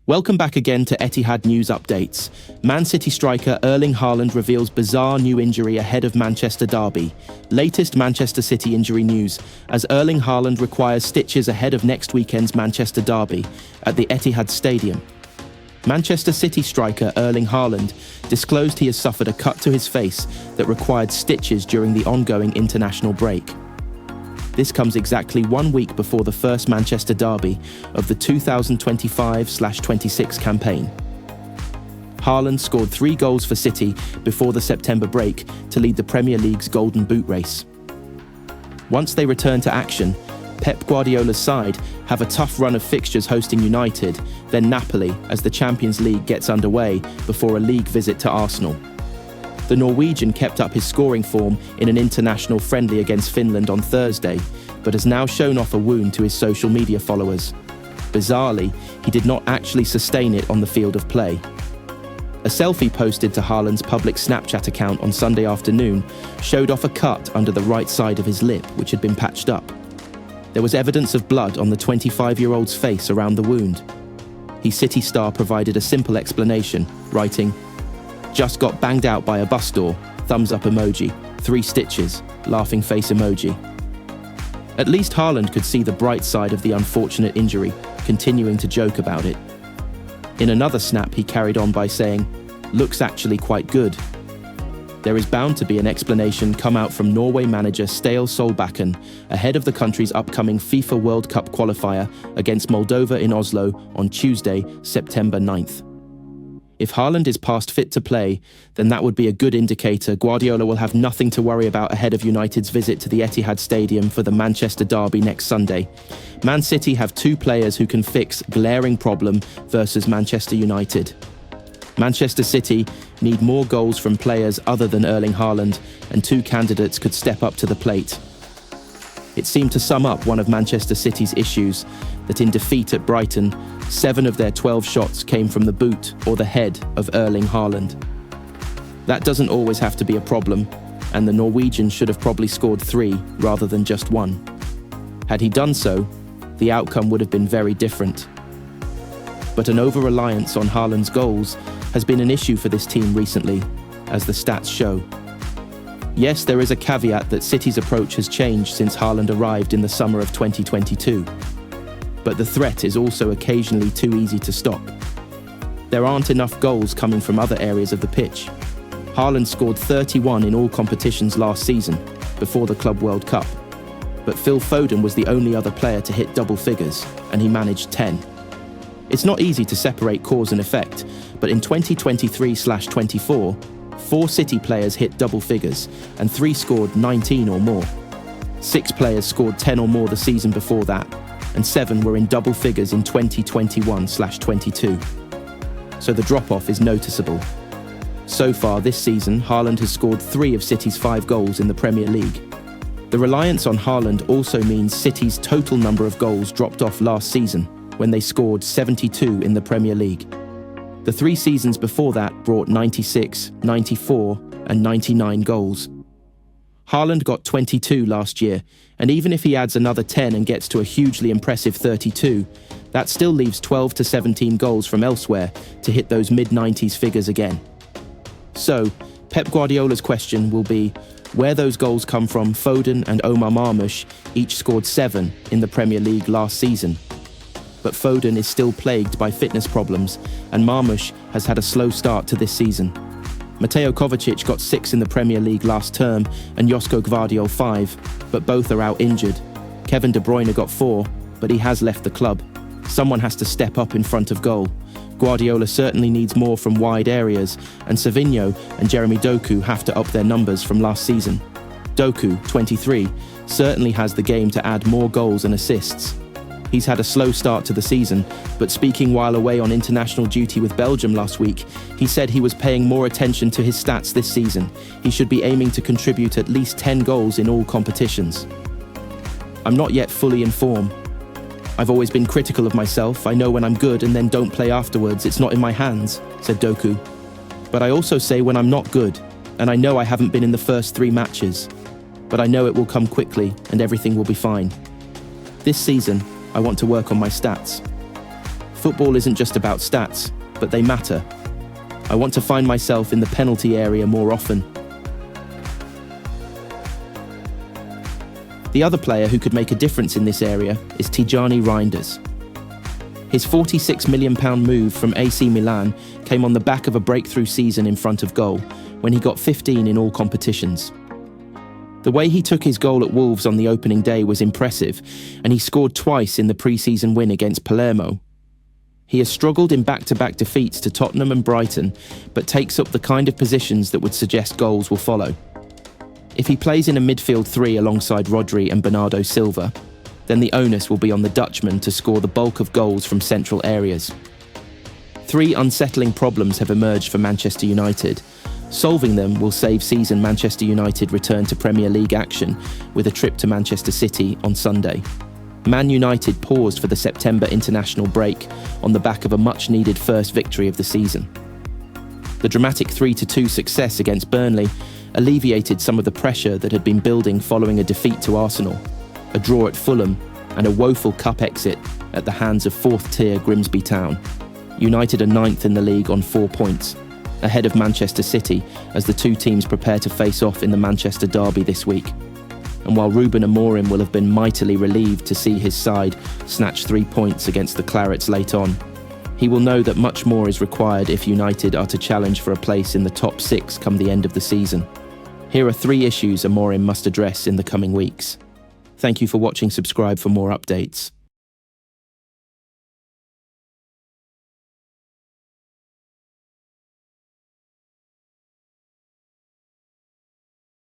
Welcome back again to Etihad News Updates. Man City striker Erling Haaland reveals bizarre new injury ahead of Manchester derby. Latest Manchester City injury news, as Erling Haaland requires stitches ahead of next weekend's Manchester derby at the Etihad Stadium. Manchester City striker Erling Haaland disclosed he has suffered a cut to his face that required stitches during the ongoing international break. This comes exactly 1 week before the first Manchester derby of the 2025/26 campaign. Haaland scored 3 goals for City before the September break to lead the Premier League's Golden Boot race. Once they return to action, Pep Guardiola's side have a tough run of fixtures hosting United, then Napoli as the Champions League gets underway before a league visit to Arsenal. The Norwegian kept up his scoring form in an international friendly against Finland on Thursday, but has now shown off a wound to his social media followers. Bizarrely, he did not actually sustain it on the field of play. A selfie posted to Haaland's public Snapchat account on Sunday afternoon showed off a cut under the right side of his lip, which had been patched up. There was evidence of blood on the 25-year-old's face around the wound. His City star provided a simple explanation, writing, "Just got banged out by a bus door, thumbs up emoji, 3 stitches, laughing face emoji." At least Haaland could see the bright side of the unfortunate injury, continuing to joke about it. In another snap, he carried on by saying, "Looks actually quite good." There is bound to be an explanation come out from Norway manager Ståle Solbakken ahead of the country's upcoming FIFA World Cup qualifier against Moldova in Oslo on Tuesday, September 9th. If Haaland is past fit to play, then that would be a good indicator Guardiola will have nothing to worry about ahead of United's visit to the Etihad Stadium for the Manchester derby next Sunday. Man City have 2 players who can fix glaring problem versus Manchester United. Manchester City need more goals from players other than Erling Haaland, and 2 candidates could step up to the plate. It seemed to sum up one of Manchester City's issues, that in defeat at Brighton, 7 of their 12 shots came from the boot or the head of Erling Haaland. That doesn't always have to be a problem, and the Norwegian should have probably scored 3 rather than just 1. Had he done so, the outcome would have been very different. But an over-reliance on Haaland's goals has been an issue for this team recently, as the stats show. Yes, there is a caveat that City's approach has changed since Haaland arrived in the summer of 2022. But the threat is also occasionally too easy to stop. There aren't enough goals coming from other areas of the pitch. Haaland scored 31 in all competitions last season, before the Club World Cup. But Phil Foden was the only other player to hit double figures, and he managed 10. It's not easy to separate cause and effect, but in 2023/24, 4 City players hit double figures, and 3 scored 19 or more. 6 players scored 10 or more the season before that, and 7 were in double figures in 2021/22. So the drop-off is noticeable. So far this season, Haaland has scored 3 of City's 5 goals in the Premier League. The reliance on Haaland also means City's total number of goals dropped off last season, when they scored 72 in the Premier League. The 3 seasons before that brought 96, 94, and 99 goals. Haaland got 22 last year, and even if he adds another 10 and gets to a hugely impressive 32, that still leaves 12 to 17 goals from elsewhere to hit those mid-90s figures again. So, Pep Guardiola's question will be, where those goals come from. Foden and Omar Marmoush each scored 7 in the Premier League last season. But Foden is still plagued by fitness problems, and Marmoush has had a slow start to this season. Mateo Kovacic got 6 in the Premier League last term, and Josko Gvardiol 5, but both are out injured. Kevin De Bruyne got 4, but he has left the club. Someone has to step up in front of goal. Guardiola certainly needs more from wide areas, and Savinho and Jeremy Doku have to up their numbers from last season. Doku, 23, certainly has the game to add more goals and assists. He's had a slow start to the season, but speaking while away on international duty with Belgium last week, he said he was paying more attention to his stats this season. He should be aiming to contribute at least 10 goals in all competitions. "I'm not yet fully in form. I've always been critical of myself. I know when I'm good and then don't play afterwards. It's not in my hands," said Doku. "But I also say when I'm not good, and I know I haven't been in the first 3 matches. But I know it will come quickly and everything will be fine. This season, I want to work on my stats." Football isn't just about stats, but they matter. I want to find myself in the penalty area more often. The other player who could make a difference in this area is Tijani Reinders. His £46 million move from AC Milan came on the back of a breakthrough season in front of goal, when he got 15 in all competitions. The way he took his goal at Wolves on the opening day was impressive, and he scored twice in the pre-season win against Palermo. He has struggled in back-to-back defeats to Tottenham and Brighton, but takes up the kind of positions that would suggest goals will follow. If he plays in a midfield three alongside Rodri and Bernardo Silva, then the onus will be on the Dutchman to score the bulk of goals from central areas. 3 unsettling problems have emerged for Manchester United. Solving them will save season Manchester United return to Premier League action with a trip to Manchester City on Sunday. Man United paused for the September international break on the back of a much-needed first victory of the season. The dramatic 3-2 success against Burnley alleviated some of the pressure that had been building following a defeat to Arsenal, a draw at Fulham, and a woeful cup exit at the hands of 4th-tier Grimsby Town. United are 9th in the league on 4 points, ahead of Manchester City as the two teams prepare to face off in the Manchester derby this week. And while Ruben Amorim will have been mightily relieved to see his side snatch 3 points against the Clarets late on, he will know that much more is required if United are to challenge for a place in the top 6 come the end of the season. Here are 3 issues Amorim must address in the coming weeks. Thank you for watching. Subscribe for more updates.